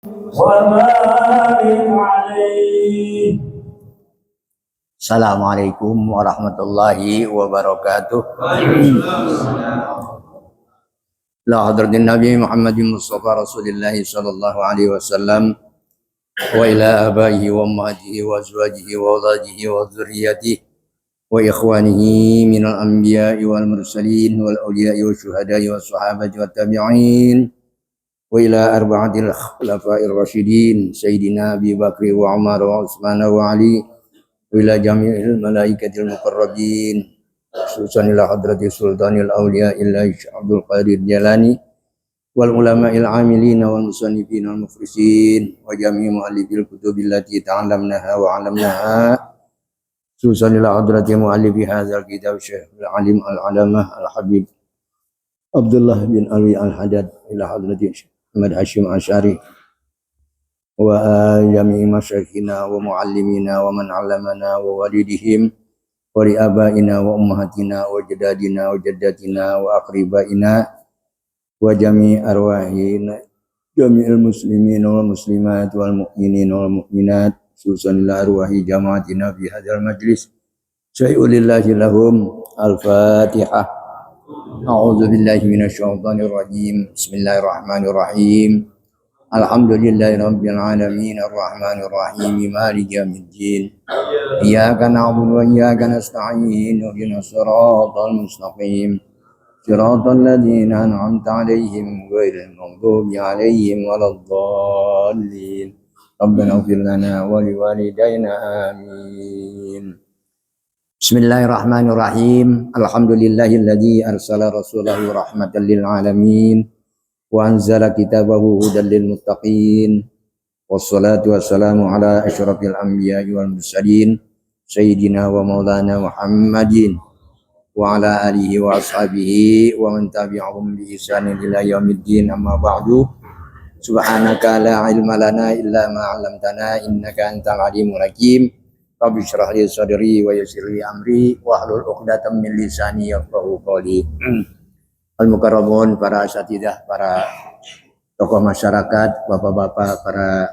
وبارك عليه. Assalamualaikum warahmatullahi wabarakatuh. La hadratin Nabi Muhammadin Mustafa Rasulillah sallallahu alaihi wasallam wa ila abaihi wa ummatihi wa azwajihi wa awladihi wa dzurriyyatihi wa ikhwanihi minal anbiya'i wal mursalin wal awliya'i wa syuhada'i wa sahabati wa tabi'in wa ila arba'atil khulafa'ir rasyidin sayyidina Abi Bakri wa Umar wa Utsman wa Ali wa ila jami'il malaikatil muqarrabin khususan ila hadrati sultanil awliya illa Abdul Qadir Jalani wal ulama'il amilin wal musannifin wal mufrisin wa jami' muallifil kutubil lati ta'allamnaha wa 'allamnaha khususan ila hadrati muallifi hadzal kitab Syekh al-Alim al-Alamah al-Habib Abdullah bin Ali al-Haddad ila hadrati Ahmad Hashim Asy'ari wa jami'i masyayikhina wa muallimina wa man 'allamana wa walidihim wa li abaina wa ummahatina wa jaddadina wa jaddatina wa aqribaina wa jami' arwahina jami'il muslimin wal muslimat wal mu'minin wal mu'minat khususan ila arwahi jama'atina fi hadzal majlis syai'ulillahi lahum al-fatihah. A'udzu billahi minasy syaithanir rajim. Bismillahirrahmanirrahim. Alhamdulillahirabbil alamin arrahmanir rahim maliki yaumiddin. Iyyaka na'budu wa iyyaka nasta'in. Ihdinas siratal mustaqim. Siratal ladzina an'amta 'alaihim ghairil maghdubi 'alaihim waladdallin. Rabbana ighfir lana wa liwalidayna amin. Bismillahirrahmanirrahim. Alhamdulillahilladzi arsala rasulahu rahmatan lil alamin wa anzala kitabahu hudan lil muttaqin. Wassalatu wassalamu ala asyrafil anbiya'i wal mursalin sayyidina wa maulana Muhammadin wa ala alihi wa ashabihi wa man tabi'ahum bi ihsanin ila yaumiddin. Amma ba'du. Subhanaka la ilma lana illa ma 'allamtana innaka antal alimul hakim. Rabbi shrah li sadri wa yassir li amri wa hlul 'uqdatam min lisani yafqahu qawli. Al-mukarramun, para asatidzah, para tokoh masyarakat, bapak-bapak, para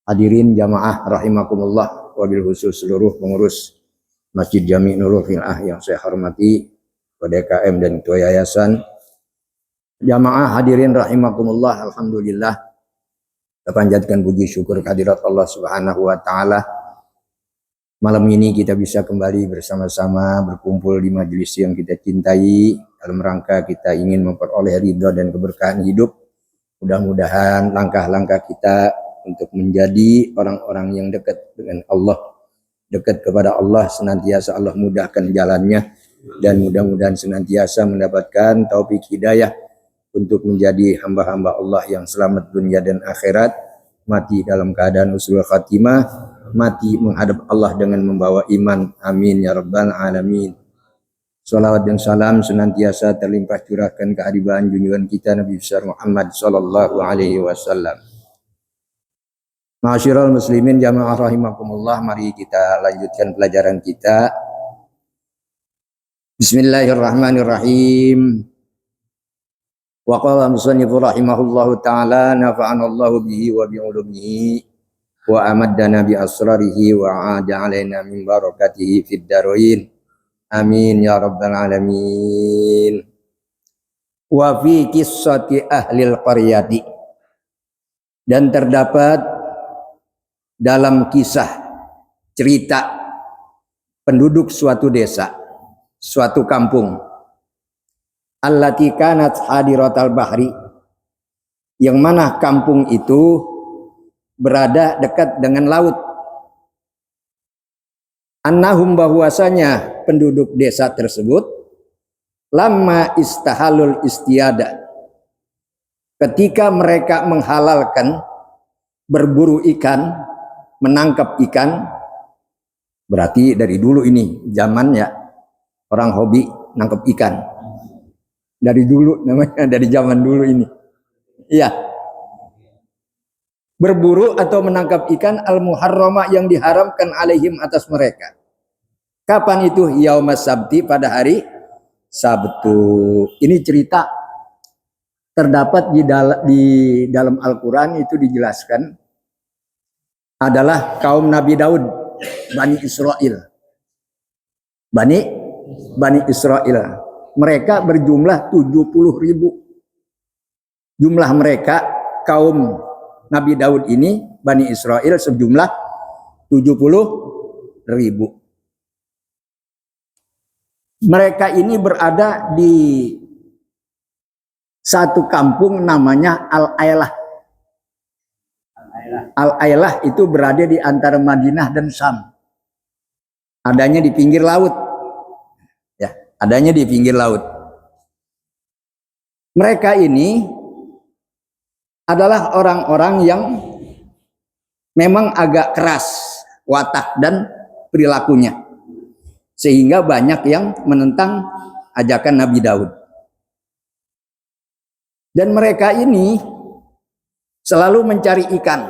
hadirin jamaah rahimakumullah, wabil khusus seluruh pengurus Masjid Jami' Nurul Filah yang saya hormati, PDKM dan Ketua Yayasan. Jamaah hadirin rahimakumullah, alhamdulillah kita panjatkan puji syukur kehadirat Allah Subhanahu wa taala. Malam ini kita bisa kembali bersama-sama berkumpul di majelis yang kita cintai dalam rangka kita ingin memperoleh ridha dan keberkahan hidup. Mudah-mudahan langkah-langkah kita untuk menjadi orang-orang yang dekat dengan Allah, dekat kepada Allah, senantiasa Allah mudahkan jalannya, dan mudah-mudahan senantiasa mendapatkan taufik hidayah untuk menjadi hamba-hamba Allah yang selamat dunia dan akhirat, mati dalam keadaan husnul khatimah, mati menghadap Allah dengan membawa iman. Amin ya rabbal alamin. Salawat dan salam senantiasa terlimpah curahkan kehadiran junjungan kita Nabi besar Muhammad sallallahu alaihi wasallam. Ma'asyiral muslimin jamaah rahimakumullah, mari kita lanjutkan pelajaran kita. Bismillahirrahmanirrahim. Wa qala musannifu rahimahullahu taala nafa'anallahu bihi wa bi ulumihi wa amaddana bi asrarihi wa 'ada 'alaina min barakatihi fid darain. Amin ya rabbal alamin. Wa fi qissati ahlil qaryati, dan terdapat dalam kisah cerita penduduk suatu desa, suatu kampung, allati kanat hadiratal bahri, yang mana kampung itu berada dekat dengan laut. Annahum, bahwasanya penduduk desa tersebut, lamma istahalul istiada, ketika mereka menghalalkan berburu ikan, menangkap ikan, berarti dari dulu ini zamannya orang hobi nangkap ikan. Dari dulu namanya, dari zaman dulu ini. Iya. Berburu atau menangkap ikan al-muharrama, yang diharamkan alaihim, atas mereka. Kapan itu? Yaumas sabti, pada hari Sabtu. Ini cerita terdapat di dalam Al-Quran itu dijelaskan adalah kaum Nabi Daud, Bani Israel. Bani Israel. Mereka berjumlah 70.000. Jumlah mereka kaum Nabi Daud ini, Bani Israel, sejumlah 70.000. Mereka ini berada di satu kampung namanya Al-Ailah. Al-Ailah itu berada di antara Madinah dan Syam. Adanya di pinggir laut. Ya, adanya di pinggir laut. Mereka ini adalah orang-orang yang memang agak keras watak dan perilakunya, sehingga banyak yang menentang ajakan Nabi Daud. Dan mereka ini selalu mencari ikan,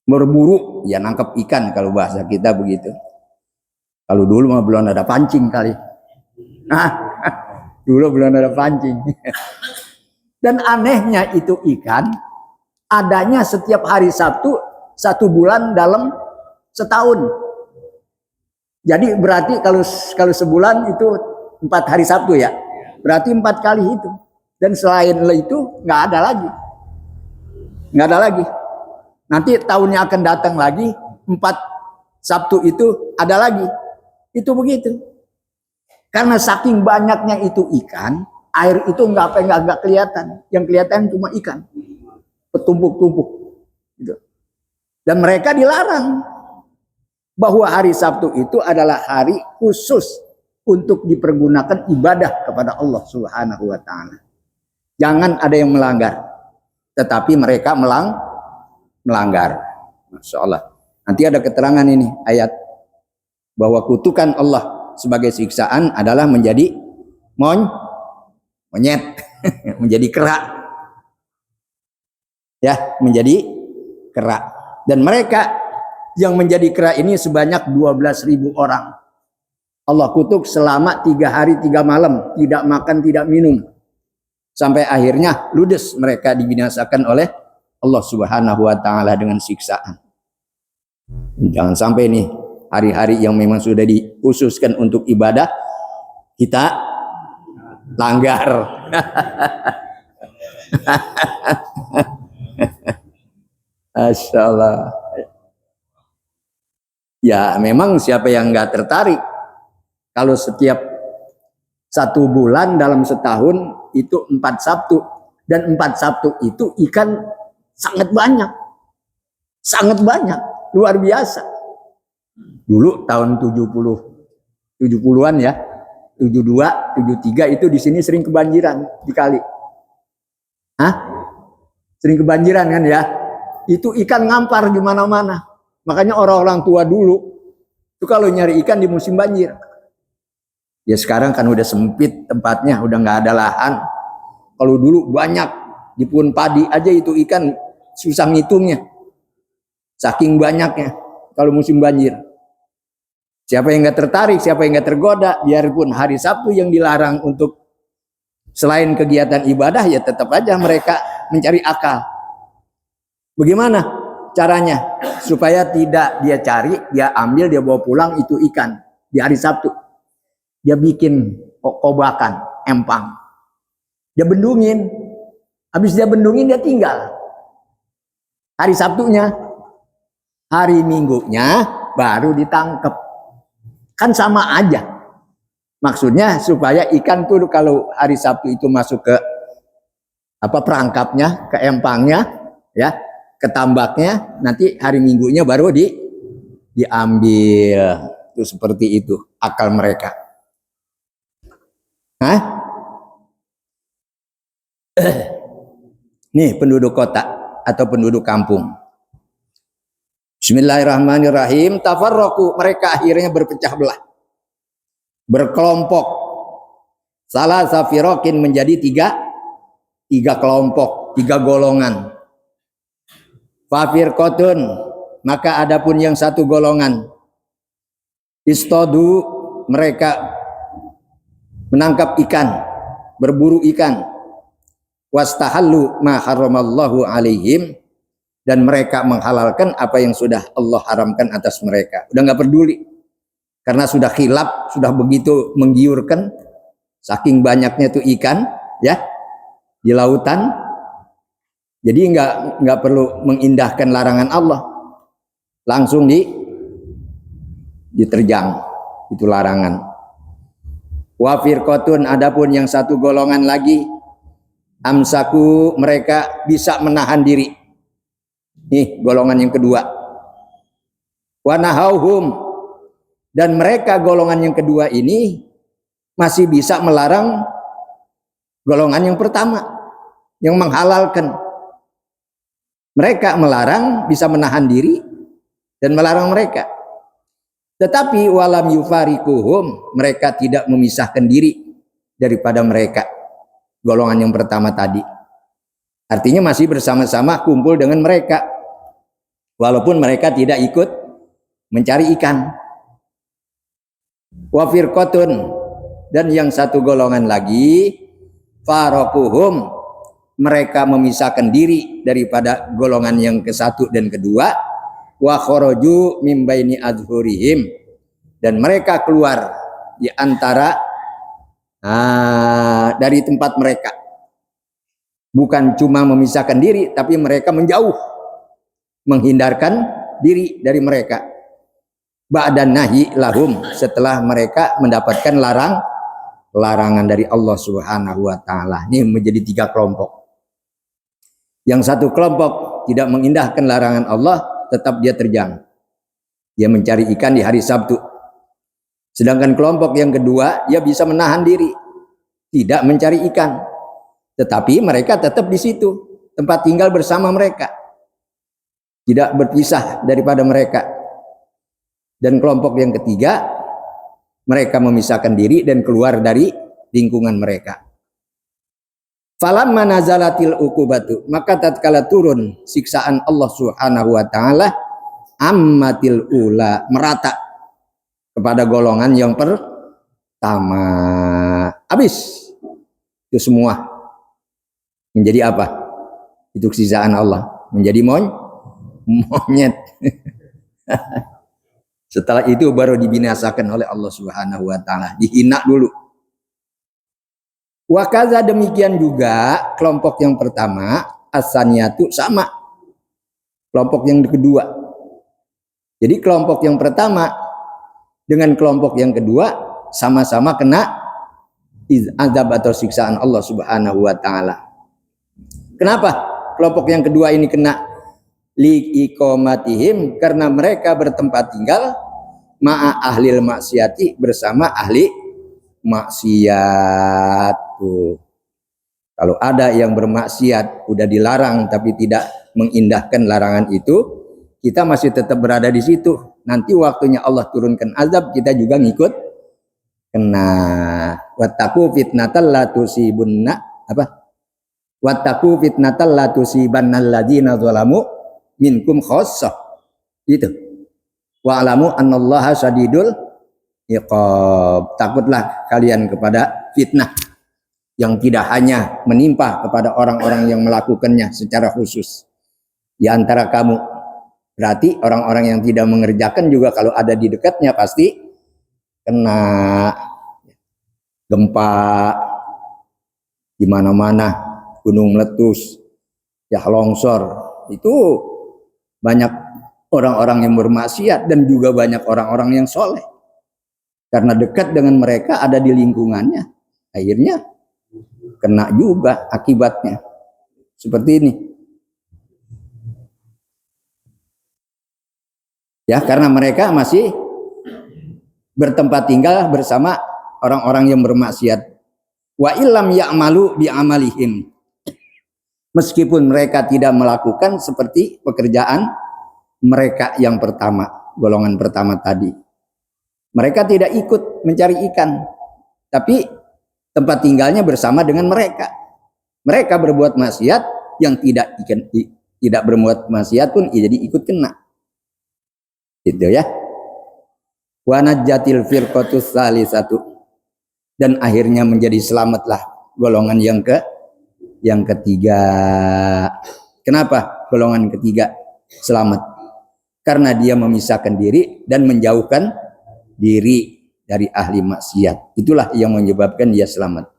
berburu, ya nangkep ikan kalau bahasa kita begitu. Kalau dulu mah belum ada pancing kali. Dulu belum ada pancing. Dan anehnya itu ikan adanya setiap hari Sabtu 1 bulan dalam setahun. Jadi berarti kalau sebulan itu 4 hari Sabtu ya. Berarti 4 kali itu. Dan selain itu nggak ada lagi. Nggak ada lagi. Nanti tahunnya akan datang lagi 4 Sabtu itu ada lagi. Itu begitu. Karena saking banyaknya itu ikan, air itu nggak kelihatan. Yang kelihatan cuma ikan, bertumpuk-tumpuk. Gitu. Dan mereka dilarang bahwa hari Sabtu itu adalah hari khusus untuk dipergunakan ibadah kepada Allah Subhanahu wa Ta'ala. Jangan ada yang melanggar, tetapi mereka melanggar. Masya Allah. Nanti ada keterangan ini ayat bahwa kutukan Allah sebagai siksaan adalah menjadi monyet, menjadi kera. Ya, menjadi kera. Dan mereka yang menjadi kera ini sebanyak 12.000 orang. Allah kutuk selama 3 hari 3 malam, tidak makan, tidak minum. Sampai akhirnya ludes mereka dibinasakan oleh Allah Subhanahu wa Ta'ala dengan siksaan. Jangan sampai nih hari-hari yang memang sudah dikhususkan untuk ibadah kita langgar. Masya Allah. Ya memang siapa yang nggak tertarik kalau setiap 1 bulan dalam setahun itu 4 Sabtu, dan 4 Sabtu itu ikan sangat banyak, luar biasa. Dulu tahun 70-an ya, 72, 73 itu di sini sering kebanjiran di kali. Sering kebanjiran kan ya. Itu ikan ngampar di mana-mana. Makanya orang-orang tua dulu itu kalau nyari ikan di musim banjir. Ya sekarang kan udah sempit tempatnya, udah nggak ada lahan. Kalau dulu banyak di pohon padi aja itu ikan susah ngitungnya. Saking banyaknya kalau musim banjir. Siapa yang nggak tertarik, siapa yang nggak tergoda, biarpun hari Sabtu yang dilarang untuk selain kegiatan ibadah, ya tetap aja mereka mencari akal. Bagaimana caranya? Supaya tidak dia cari, dia ambil, dia bawa pulang itu ikan di hari Sabtu. Dia bikin kobakan, empang. Dia bendungin. Habis dia bendungin, dia tinggal. Hari Sabtunya. Hari Minggunya baru ditangkap. Kan sama aja. Maksudnya supaya ikan tuh kalau hari Sabtu itu masuk ke perangkapnya, ke empangnya, ya, ke tambaknya, nanti hari Minggunya baru diambil. Itu seperti itu akal mereka. Nih penduduk kota atau penduduk kampung. Bismillahirrahmanirrahim. Tafarraqu, mereka akhirnya berpecah belah, berkelompok. Salah safirokin menjadi tiga kelompok, 3 golongan. Fafirqatun, maka adapun yang 1 golongan, istadu, mereka menangkap ikan, berburu ikan. wastahallu ma haramallahu alaihim, dan mereka menghalalkan apa yang sudah Allah haramkan atas mereka. Udah nggak peduli karena sudah khilaf, sudah begitu menggiurkan, saking banyaknya tuh ikan ya di lautan. Jadi nggak perlu mengindahkan larangan Allah, langsung diterjang itu larangan. Wa firqatun, adapun yang satu golongan lagi, amsaku, mereka bisa menahan diri. Nih golongan yang kedua. Wa nahauhum, dan mereka golongan yang kedua ini masih bisa melarang golongan yang pertama yang menghalalkan. Mereka melarang, bisa menahan diri dan melarang mereka. Tetapi walam yufarikuhum, mereka tidak memisahkan diri daripada mereka golongan yang pertama tadi. Artinya masih bersama-sama kumpul dengan mereka, walaupun mereka tidak ikut mencari ikan. Wa firqatun, dan yang satu golongan lagi, faraquhum, mereka memisahkan diri daripada golongan yang ke satu dan kedua. Wa kharaju mim baini adhurihim, dan mereka keluar di antara dari tempat mereka. Bukan cuma memisahkan diri, tapi mereka menjauh, menghindarkan diri dari mereka. Ba'dan nahi lahum, setelah mereka mendapatkan larangan dari Allah Subhanahu wa taala. Ini menjadi 3 kelompok. Yang satu kelompok tidak mengindahkan larangan Allah, tetap dia terjang. Dia mencari ikan di hari Sabtu. Sedangkan kelompok yang kedua, dia bisa menahan diri, tidak mencari ikan. Tetapi mereka tetap di situ, tempat tinggal bersama mereka, tidak berpisah daripada mereka. Dan kelompok yang ketiga, mereka memisahkan diri dan keluar dari lingkungan mereka. Falamma nazalatil uqubatu, maka tatkala turun siksaan Allah Subhanahu wa taala, ammatil ula, merata kepada golongan yang pertama. Habis itu semua menjadi apa? Itu siksaan Allah, menjadi monyet. Setelah itu baru dibinasakan oleh Allah Subhanahu wa taala, dihina dulu. Wa kaza, demikian juga kelompok yang pertama, asaniyatu, sama kelompok yang kedua. Jadi kelompok yang pertama dengan kelompok yang kedua sama-sama kena azab atau siksaan Allah Subhanahu wa taala. Kenapa kelompok yang kedua ini kena? Liqomatihim, karena mereka bertempat tinggal ma'a ahlil maksiati, bersama ahli maksiat. Tuh. Kalau ada yang bermaksiat udah dilarang tapi tidak mengindahkan larangan itu, kita masih tetap berada di situ. Nanti waktunya Allah turunkan azab, kita juga ngikut kena. Wattaqu fitnatal la tusibunna apa? Wattaqu fitnatal la tusibannal ladzina zalamu minkum khassah. Itu. Wa alamu annallaha syadidul iqab. Takutlah kalian kepada fitnah yang tidak hanya menimpa kepada orang-orang yang melakukannya secara khusus di antara kamu. Berarti orang-orang yang tidak mengerjakan juga kalau ada di dekatnya pasti kena. Gempa di mana-mana, gunung meletus, ya longsor. Itu banyak orang-orang yang bermaksiat dan juga banyak orang-orang yang soleh. Karena dekat dengan mereka, ada di lingkungannya, akhirnya kena juga akibatnya. Seperti ini. Ya, karena mereka masih bertempat tinggal bersama orang-orang yang bermaksiat. Wa illam ya'malu bi'amalihim. Meskipun mereka tidak melakukan seperti pekerjaan mereka yang pertama, golongan pertama tadi. Mereka tidak ikut mencari ikan, tapi tempat tinggalnya bersama dengan mereka. Mereka berbuat maksiat, yang tidak berbuat maksiat pun jadi ikut kena. Gitu ya. Wa najjatil firqatus salisatu, dan akhirnya menjadi selamatlah golongan yang ketiga. Kenapa golongan ketiga selamat? Karena dia memisahkan diri dan menjauhkan diri dari ahli maksiat. Itulah yang menyebabkan dia selamat.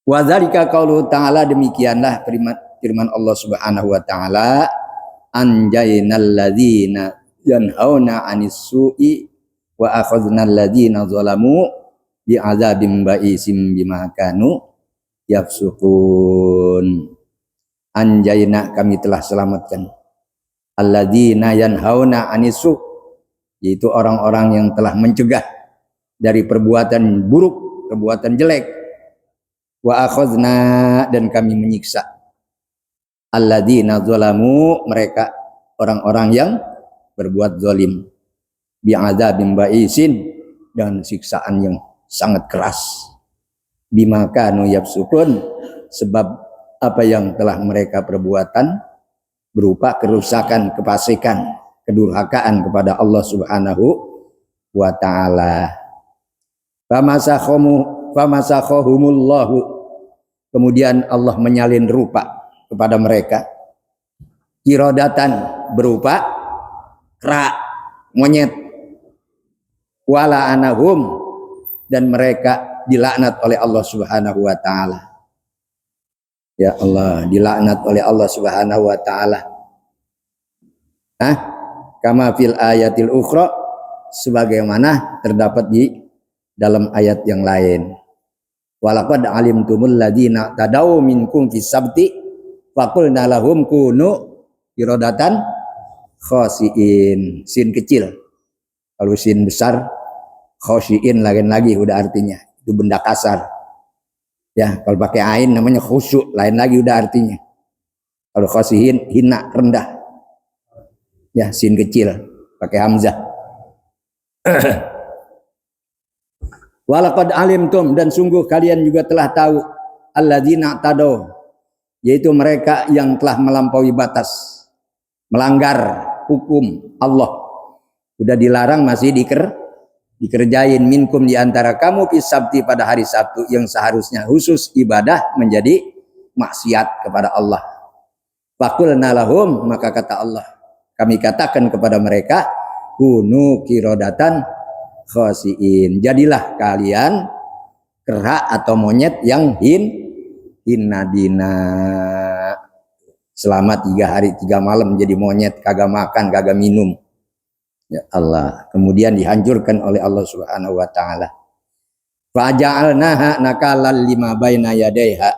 Wa dzalika qauluhu ta'ala, demikianlah firman Allah Subhanahu wa taala, anjaynal ladzina yanhauna 'anis su'i wa akhadnal ladzina zalamu bi'adzabim ba'isim bima kanu yafsukun. Anjayna, kami telah selamatkan, alladzina yanhauna 'anis su', yaitu orang-orang yang telah mencegah dari perbuatan buruk, perbuatan jelek. Wa akhadna, dan kami menyiksa, alladzina zalamu, mereka orang-orang yang berbuat zalim, bi'adzabim ba'isin, dengan siksaan yang sangat keras, bima kanu yafsukun, sebab apa yang telah mereka perbuatan berupa kerusakan, kefasikan, kedurhakaan kepada Allah Subhanahu wa taala. Famasakhahumullahu, kemudian Allah menyalin rupa kepada mereka, kirodatan, berupa kera, monyet, wala anahum, dan mereka dilaknat oleh Allah Subhanahu wa taala. Ya Allah, dilaknat oleh Allah Subhanahu wa taala. Kama fil ayatil ukhra, sebagaimana terdapat di dalam ayat yang lain. Walaqad alimtumul ladzina tadaw minkum fis sabti faqulna lahum kunu qiradatan khasiin. Sin kecil. Kalau sin besar khasiin lain lagi udah artinya. Itu benda kasar. Ya, kalau pakai ain namanya khusyuk, lain lagi udah artinya. Kalau khasiin hina, rendah. Ya, sin kecil pakai hamzah. Walaqad alimtum, dan sungguh kalian juga telah tahu, alladzina tadaw, yaitu mereka yang telah melampaui batas, melanggar hukum Allah. Udah dilarang masih dikerjain, minkum, di antara kamu, fis sabti, pada hari Sabtu yang seharusnya khusus ibadah menjadi maksiat kepada Allah. Faqulna lahum, maka kata Allah, kami katakan kepada mereka, kunu qiradatan khasiin, jadilah kalian kera atau monyet yang hinadina, selama 3 hari 3 malam jadi monyet, kagak makan, kagak minum. Ya Allah, kemudian dihancurkan oleh Allah Subhanahu wa taala. Faja'alnaha nakalan lima baina yadaiha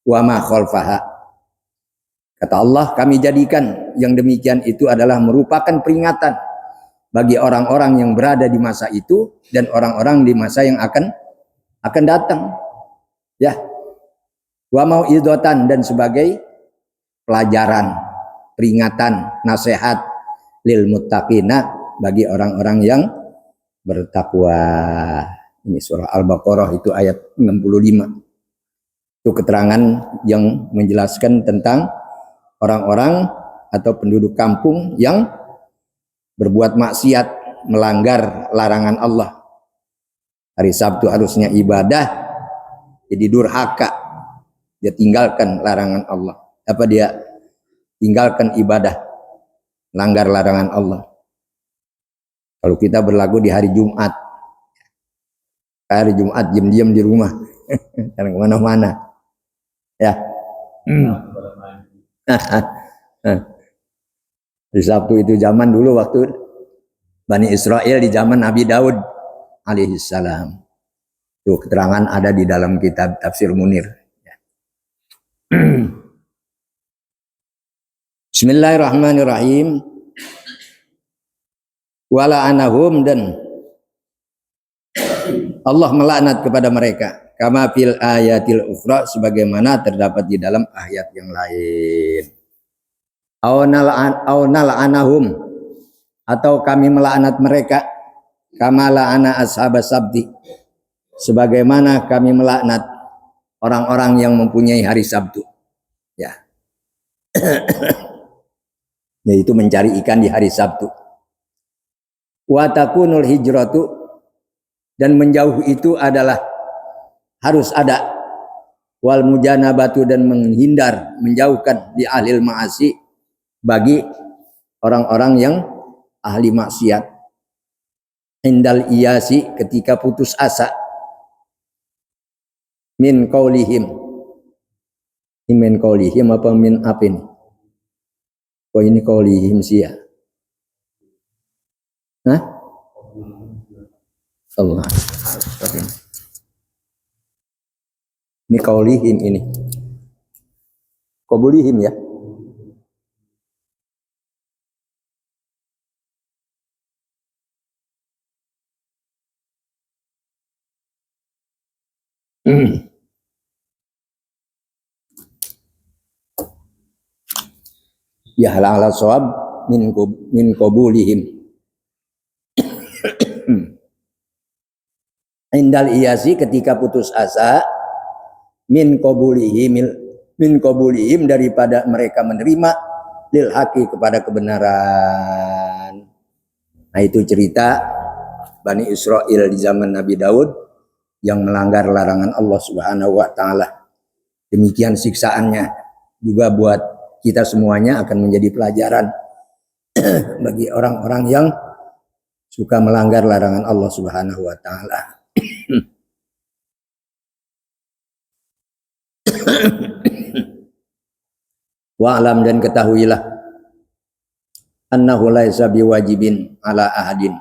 wa ma khalfaha. Kata Allah, kami jadikan yang demikian itu adalah merupakan peringatan bagi orang-orang yang berada di masa itu dan orang-orang di masa yang akan datang. Ya. Wa mau'izatan, dan sebagai pelajaran, peringatan, nasihat lil muttaqina, bagi orang-orang yang bertakwa. Ini surah Al-Baqarah itu ayat 65. Itu keterangan yang menjelaskan tentang orang-orang atau penduduk kampung yang berbuat maksiat, melanggar larangan Allah. Hari Sabtu harusnya ibadah, jadi durhaka. Dia tinggalkan larangan Allah. Apa dia tinggalkan ibadah, langgar larangan Allah. Kalau kita berlagu di hari Jumat, diam-diam di rumah, jangan kemana-mana. Ya. Di Sabtu itu zaman dulu waktu Bani Israel di zaman Nabi Daud alaihissalam. Itu keterangan ada di dalam kitab Tafsir Munir. Bismillahirrahmanirrahim. Wala anahum, dan Allah melaknat kepada mereka. Kama fil ayatil ukhra, sebagaimana terdapat di dalam ayat yang lain. Aunal anahum, atau kami melaknat mereka, kama la'ana ashabas sabti, sebagaimana kami melaknat orang-orang yang mempunyai hari Sabtu. Ya. Yaitu mencari ikan di hari Sabtu. Wa takunul hijratu, dan menjauh itu adalah harus ada wal mujanabatu dan menghindar, menjauhkan di ahlil ma'asi bagi orang-orang yang ahli maksiat. Indal iyasi ketika putus asa, min qaulihim, min qaulihim apa min apa ini? Oh ini qaulihim sih ya. Hah? Allah. Ini qaulihim ini. Qaulihim ya. Ya ala sawab min qabulihim. Indal iyasi ketika putus asa, min qabulihim daripada mereka menerima lil haqi kepada kebenaran. Nah itu cerita Bani Israel di zaman Nabi Daud yang melanggar larangan Allah Subhanahu wa taala. Demikian siksaannya juga buat kita semuanya akan menjadi pelajaran bagi orang-orang yang suka melanggar larangan Allah Subhanahu wa taala. Wa'lam dan ketahuilah annahu laisa biwajibin ala ahadin,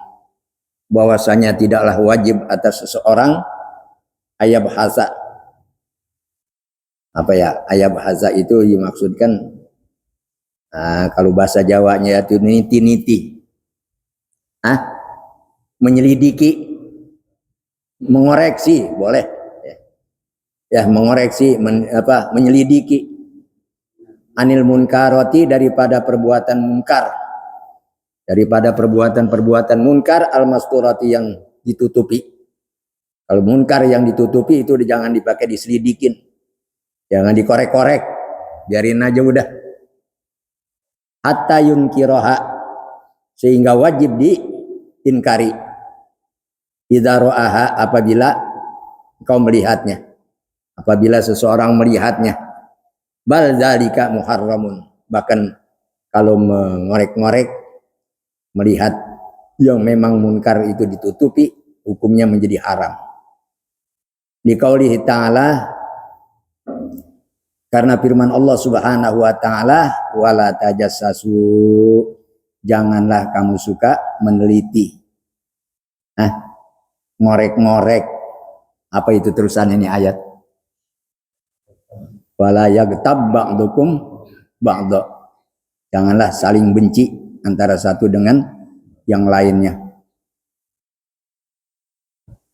bahwasanya tidaklah wajib atas seseorang ayab hasa. Apa ya ayab hasa itu dimaksudkan kalau bahasa Jawanya itu niti-niti, menyelidiki, mengoreksi boleh ya, mengoreksi menyelidiki anil munkarati daripada perbuatan munkar, daripada perbuatan munkar al masturati yang ditutupi. Kalau munkar yang ditutupi itu jangan dipakai diselidikin, jangan dikorek-korek, biarin aja udah. Hatta yunkiroha, sehingga wajib diinkari. Idza ra'aha, apabila kau melihatnya, apabila seseorang melihatnya. Bal dzalika muharramun, bahkan kalau mengorek-ngorek melihat yang memang munkar itu ditutupi, hukumnya menjadi haram. Liqaulihi ta'ala, karena firman Allah Subhanahu wa taala, wala tajassasu, janganlah kamu suka meneliti. Ngorek-ngorek. Apa itu terusan ini ayat? Wala yaghtab ba'dukum ba'da. Janganlah saling benci antara satu dengan yang lainnya.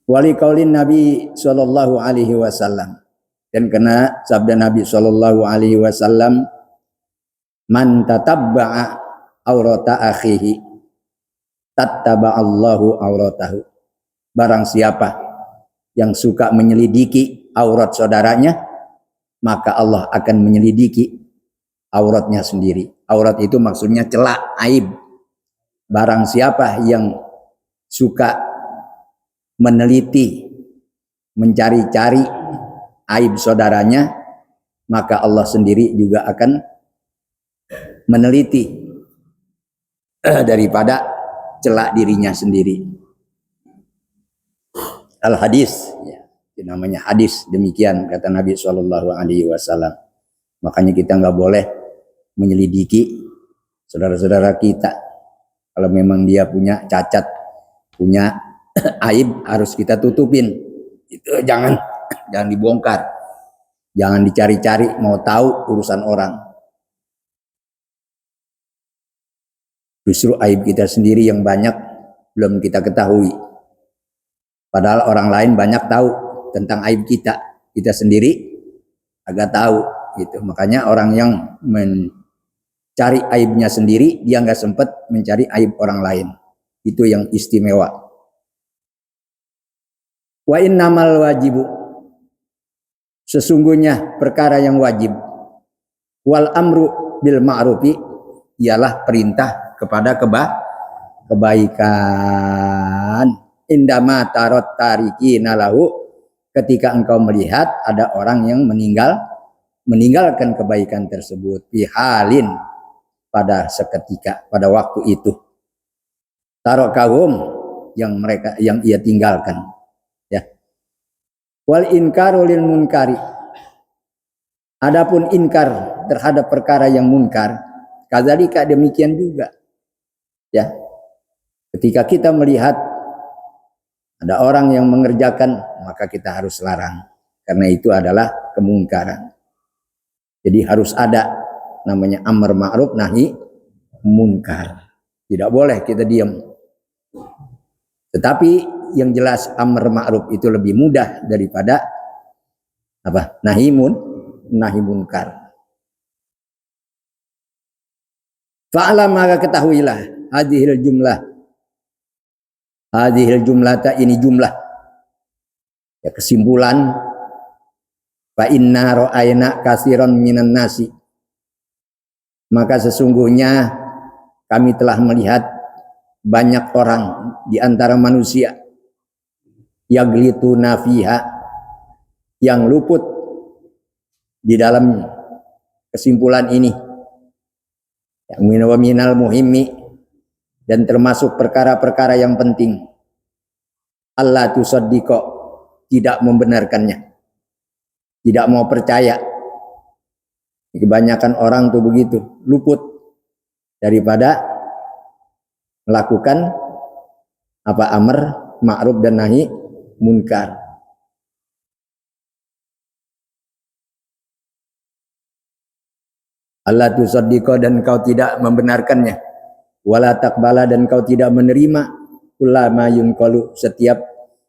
Wali qaulin Nabi sallallahu alaihi wasallam, dan kena sabda Nabi sallallahu alaihi wasallam, man tatabba'a aurata akhihi tattaba'allahu auratahu. Barang siapa yang suka menyelidiki aurat saudaranya, maka Allah akan menyelidiki auratnya sendiri. Aurat itu maksudnya celah, aib. Barang siapa yang suka meneliti, mencari-cari aib saudaranya, maka Allah sendiri juga akan meneliti daripada celah dirinya sendiri. Al-hadis, ya, namanya hadis, demikian kata Nabi SAW. Makanya kita nggak boleh menyelidiki saudara-saudara kita. Kalau memang dia punya cacat, punya aib, harus kita tutupin. Itu jangan dibongkar, jangan dicari-cari mau tahu urusan orang. Justru aib kita sendiri yang banyak belum kita ketahui. Padahal orang lain banyak tahu tentang aib kita, kita sendiri agak tahu gitu. Makanya orang yang mencari aibnya sendiri, dia nggak sempat mencari aib orang lain. Itu yang istimewa. Wa innamal wajibu, sesungguhnya perkara yang wajib, wal amru bil ma'rufi, ialah perintah kepada kebaikan. Indama tarot tarikina lahu, ketika engkau melihat ada orang yang meninggalkan kebaikan tersebut fihalin pada seketika, pada waktu itu. Tarakahum yang ia tinggalkan, ya. Wal inkaru lil munkari, adapun inkar terhadap perkara yang munkar, kadzalika demikian juga, ya. Ketika kita melihat ada orang yang mengerjakan, maka kita harus larang, karena itu adalah kemungkaran. Jadi harus ada namanya amar ma'ruf nahi munkar. Tidak boleh kita diam. Tetapi yang jelas amar ma'ruf itu lebih mudah daripada apa? Nahi munkar. Fa'alam, maka ketahuilah hadhil jumlata, ini jumlah, ya, kesimpulan. Fa inna ra'ayna katsiran minan nasi, maka sesungguhnya kami telah melihat banyak orang di antara manusia yaglituna fiha, yang luput di dalam kesimpulan ini, yang minal muhimmi, dan termasuk perkara-perkara yang penting, Allah tusaddiqo, tidak membenarkannya, tidak mau percaya. Kebanyakan orang tuh begitu, luput daripada melakukan apa amar ma'ruf dan nahi munkar. Allah tusaddiqo, dan kau tidak membenarkannya, wala taqbala, dan kau tidak menerima kullama yunqalu, setiap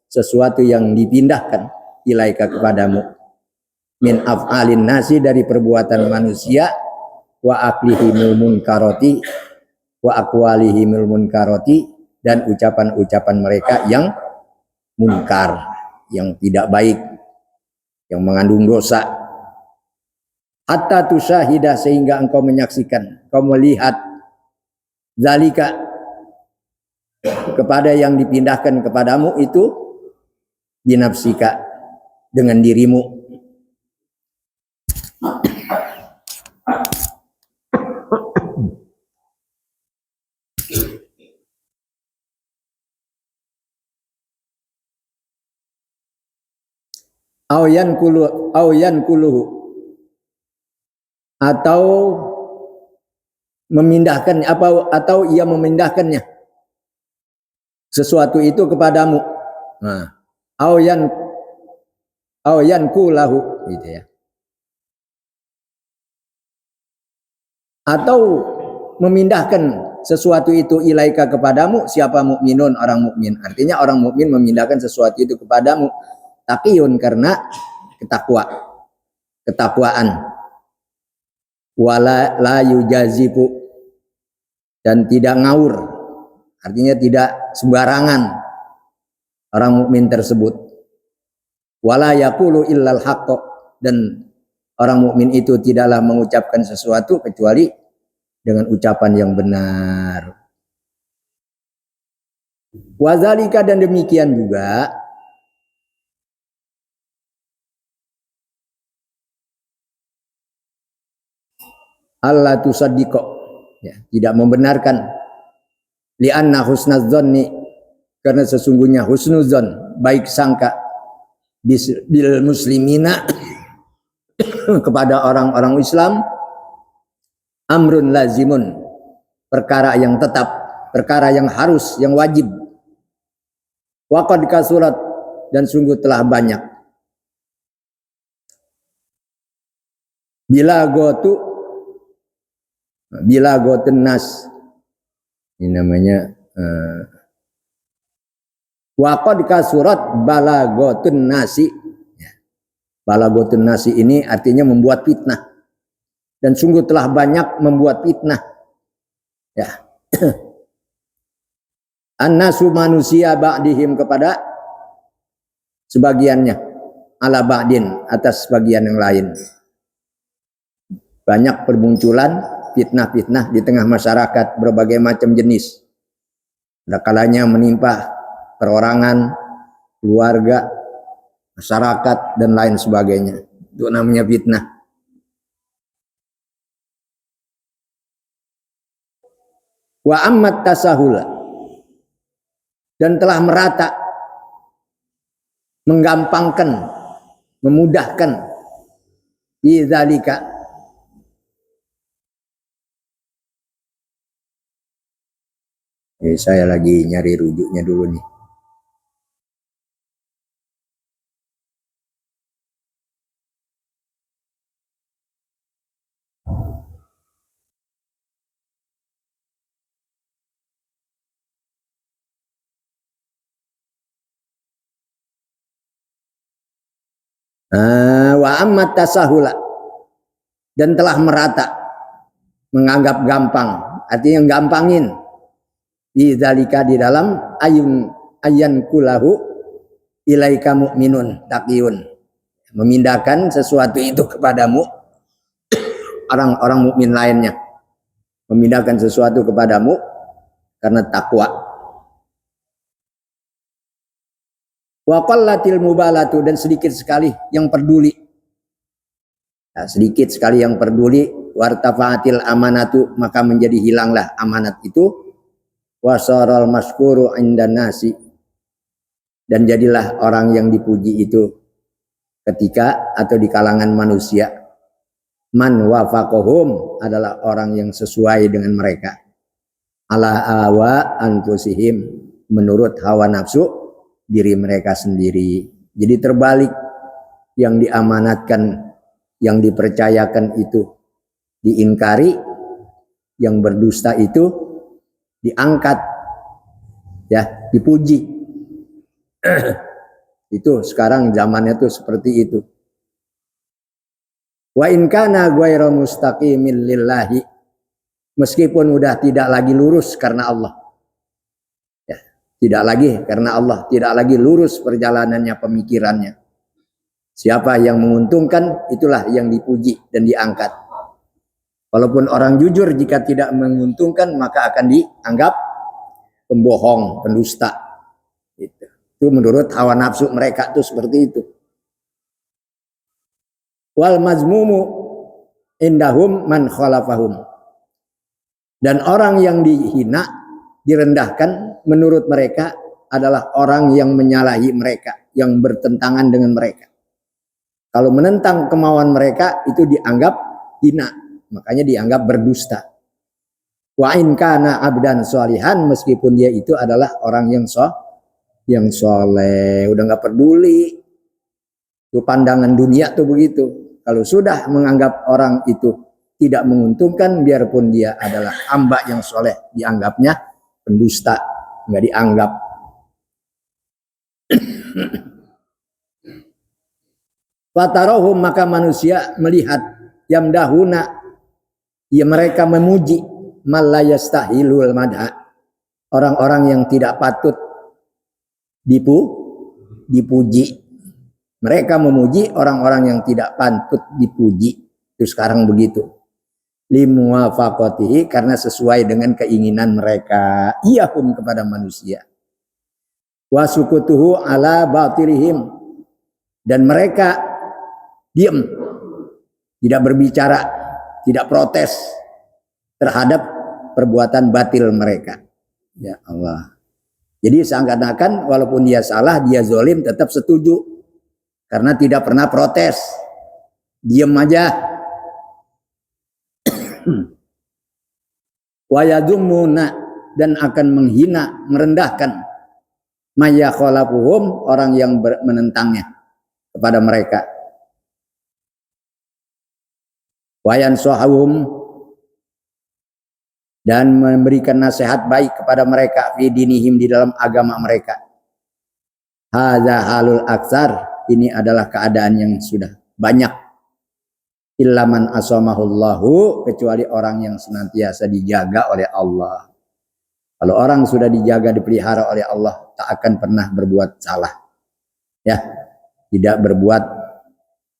sesuatu yang dipindahkan ilaika kepadamu, min af'alin nasi, dari perbuatan manusia, wa aqlihimul munkarati, wa aqwalihimul munkarati, dan ucapan-ucapan mereka yang munkar, yang tidak baik, yang mengandung dosa. Hatta tusyahida, sehingga engkau menyaksikan, kau melihat, zalika, kepada yang dipindahkan kepadamu itu, binafsika, dengan dirimu. Auyan kuluhu, atau memindahkan atau ia memindahkannya sesuatu itu kepadamu. Nah, auyan kulahu, gitu ya. Atau memindahkan sesuatu itu ilaika kepadamu, siapa mukminun, orang mukmin. Artinya orang mukmin memindahkan sesuatu itu kepadamu, taqiyun, karena ketakwaan. Wala la yujazibu, dan tidak ngawur, artinya tidak sembarangan orang mukmin tersebut. Wala yaqulu illal haqq, dan orang mukmin itu tidaklah mengucapkan sesuatu kecuali dengan ucapan yang benar. Wazalika, dan demikian juga Allah tusaddiqo, ya, tidak membenarkan, li'anna husnadzanni, karena sesungguhnya husnuzan, baik sangka, bil muslimina, kepada orang-orang Islam, amrun lazimun, perkara yang tetap, perkara yang harus, yang wajib. Waqad kasurat, dan sungguh telah banyak. Bila gotun nas, ini namanya waqad kasurat balagotun nasi. Balagotun nasi ini artinya membuat fitnah, dan sungguh telah banyak membuat fitnah, ya. An-nasu, manusia, ba'dihim, kepada sebagiannya, ala ba'din, atas sebagian yang lain. Banyak permunculan fitnah-fitnah di tengah masyarakat berbagai macam jenis. Ada kalanya menimpa perorangan, keluarga, masyarakat dan lain sebagainya. Itu namanya fitnah. Wa ammat tasahula, dan telah merata, menggampangkan, memudahkan di zalika. Saya lagi nyari rujuknya dulu nih. Wa ammat tasahula, dan telah merata, menganggap gampang, artinya gampangin di zalika, di dalam ayan kulahu ilaika mu'minun taqiyun, memindahkan sesuatu itu kepadamu, orang-orang mukmin lainnya memindahkan sesuatu kepadamu karena takwa. Wa qallatil mubalatu, dan sedikit sekali yang peduli. Nah, sedikit sekali yang peduli. Wartafa'atil amanatu, maka menjadi hilanglah amanat itu. Wasaral maskuru indan nasi, dan jadilah orang yang dipuji itu ketika atau di kalangan manusia. Man wafaqahum, adalah orang yang sesuai dengan mereka. Ala awa anfusihim, menurut hawa nafsu diri mereka sendiri. Jadi terbalik, yang diamanatkan, yang dipercayakan itu diingkari, yang berdusta itu diangkat, ya, dipuji. Itu sekarang zamannya tuh seperti itu. Wa in kana ghairu mustaqimin lillahi, meskipun udah tidak lagi lurus karena Allah. Ya, tidak lagi karena Allah, tidak lagi lurus perjalanannya, pemikirannya. Siapa yang menguntungkan, itulah yang dipuji dan diangkat. Walaupun orang jujur, jika tidak menguntungkan maka akan dianggap pembohong, pendusta. Itu menurut hawa nafsu mereka tuh seperti itu. Wal mazmumu indahum man khalafahum, dan orang yang dihina, direndahkan menurut mereka adalah orang yang menyalahi mereka, yang bertentangan dengan mereka. Kalau menentang kemauan mereka itu dianggap hina, makanya dianggap berdusta. Wa in kana abdan sholihan, meskipun dia itu adalah orang yang soleh, udah nggak peduli. Itu pandangan dunia tuh begitu. Kalau sudah menganggap orang itu tidak menguntungkan, biarpun dia adalah hamba yang soleh, dianggapnya pendusta, nggak dianggap. Fatarohum, maka manusia melihat, yamdahuna, ya mereka memuji, malayastahilul madha, orang-orang yang tidak patut dipuji. Mereka memuji orang-orang yang tidak patut dipuji. Itu sekarang begitu. Limuwafaqatihi, karena sesuai dengan keinginan mereka, iyahum, kepada manusia. Wasukutuhu ala batilihim, dan mereka diam, tidak berbicara, tidak protes terhadap perbuatan batil mereka. Ya Allah. Jadi seakan-akan walaupun dia salah, dia zalim, tetap setuju. Karena tidak pernah protes. Diam aja. Wa yadumuna, dan akan menghina, merendahkan, maya khalafuhum, orang yang menentangnya kepada mereka. Wa yansuhum, dan memberikan nasihat baik kepada mereka, fi dinihim, di dalam agama mereka. Hadza halul aksar, ini adalah keadaan yang sudah banyak. Illaman asamahullahu, kecuali orang yang senantiasa dijaga oleh Allah. Kalau orang sudah dijaga, dipelihara oleh Allah, tak akan pernah berbuat salah. Ya, tidak berbuat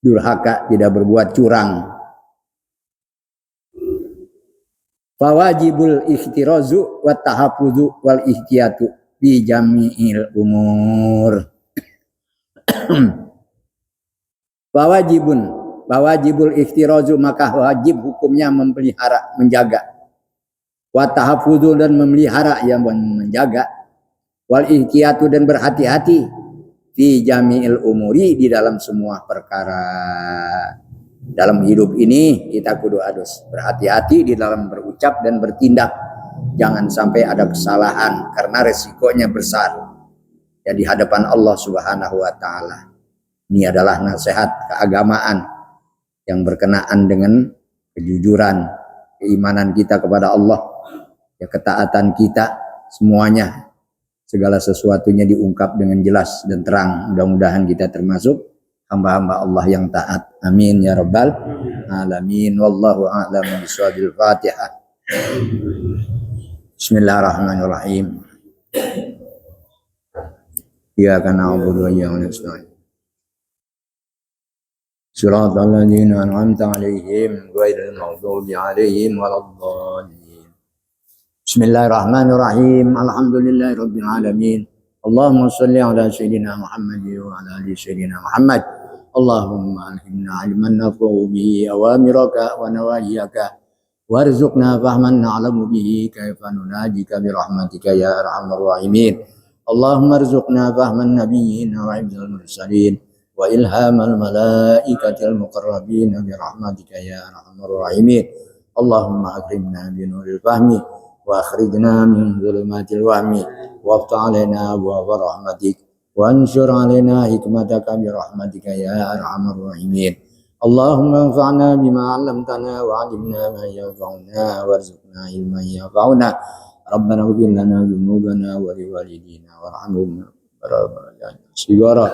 durhaka, tidak berbuat curang. Fawajibul ikhtirazu wa tahafuzu wal ihtiyatu fi jami'il umur. Wajibul ihtirazu, maka wajib hukumnya memelihara, menjaga. Wa tahafudzu, dan memelihara, yang menjaga. Wal ihtiyatu, dan berhati-hati. Fi jami'il umuri, di dalam semua perkara. Dalam hidup ini kita kudu harus berhati-hati di dalam berucap dan bertindak. Jangan sampai ada kesalahan karena resikonya besar ya di hadapan Allah Subhanahu wa taala. Ini adalah nasihat keagamaan yang berkenaan dengan kejujuran, keimanan kita kepada Allah, ya ketaatan kita, semuanya, segala sesuatunya diungkap dengan jelas dan terang. Mudah-mudahan kita termasuk hamba-hamba Allah yang taat. Amin ya rabbal alamin. Wallahu a'lam bishawab. Fatihah. Bismillahirrahmanirrahim. Iyyaka na'budu wa iyyaka nasta'in. Shiratal ladzina an'amta 'alaihim ghairil maghdubi 'alaihim waladdallin. Bismillahirrahmanirrahim. Alhamdulillahirabbil alamin. Allahumma shalli ala sayyidina Muhammad wa ala ali sayyidina Muhammad. Allahumma alhimna 'ilman naf'u bihi awamiraka wa nawahiyaka warzuqna fahman na'lamu bihi kaifa nunajika bi rahmatika ya arhamar rahimin. Allahumma arzuqna fahman nabiyyin wa hifdzal mursalin wa ilhamal malaikatil muqarrabin bi rahmatika ya arhamar rahimin. Allahumma akrimna bi nuril fahmi wa akhrijna min dhulumatil wahmi waftah alaina abwaaba rahmatik wa anshur alaina hikmataka bi rahmatika ya arhamar rahimin. Allahumma anfa'na bima 'allamtana wa 'allimna ma yanfa'una warzuqna ilman yanfa'una. Rabbana ighfir lana dzunubana wa liwalidina warhamhum sigara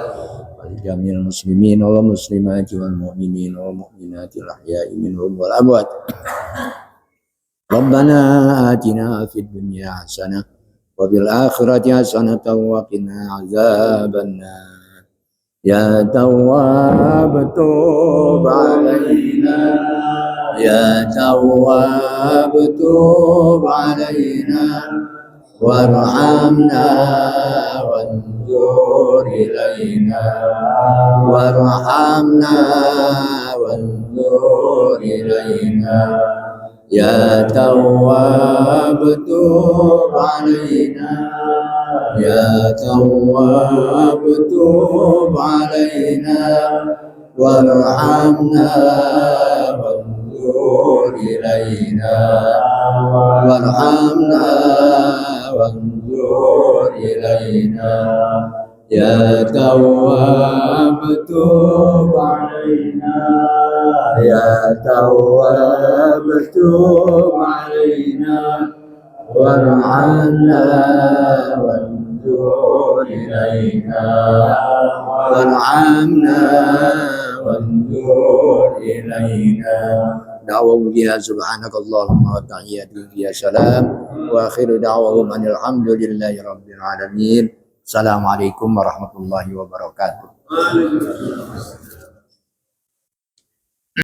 wal jami'il muslimin wal muslimati wal mu'minin wal mu'minati al ahya'i minhum wal amwat. Rabbana atina fid dunya hasanah wa fil akhirati hasanatan wa qina azabannar. Ya Tawwab tub alaina, ya Tawwab tub alaina, warhamna wanzur ilaina, warhamna wanzur ilaina. Ya Tawwab tub alaina, ya Tawwab tub alaina, warhamna wanzur ilaina, warhamna wanzur ilaina. Ya Tawwab tub alaina, ya Tawwab tub alaina, warhamna wanzur ilaina, warhamna wanzur ilaina. Da'wahu biha subhanakallahumma wa tahiyyatu biha salam wa akhiru da'wahum alhamdulillahi rabbil alamin. Assalamualaikum warahmatullahi wabarakatuh.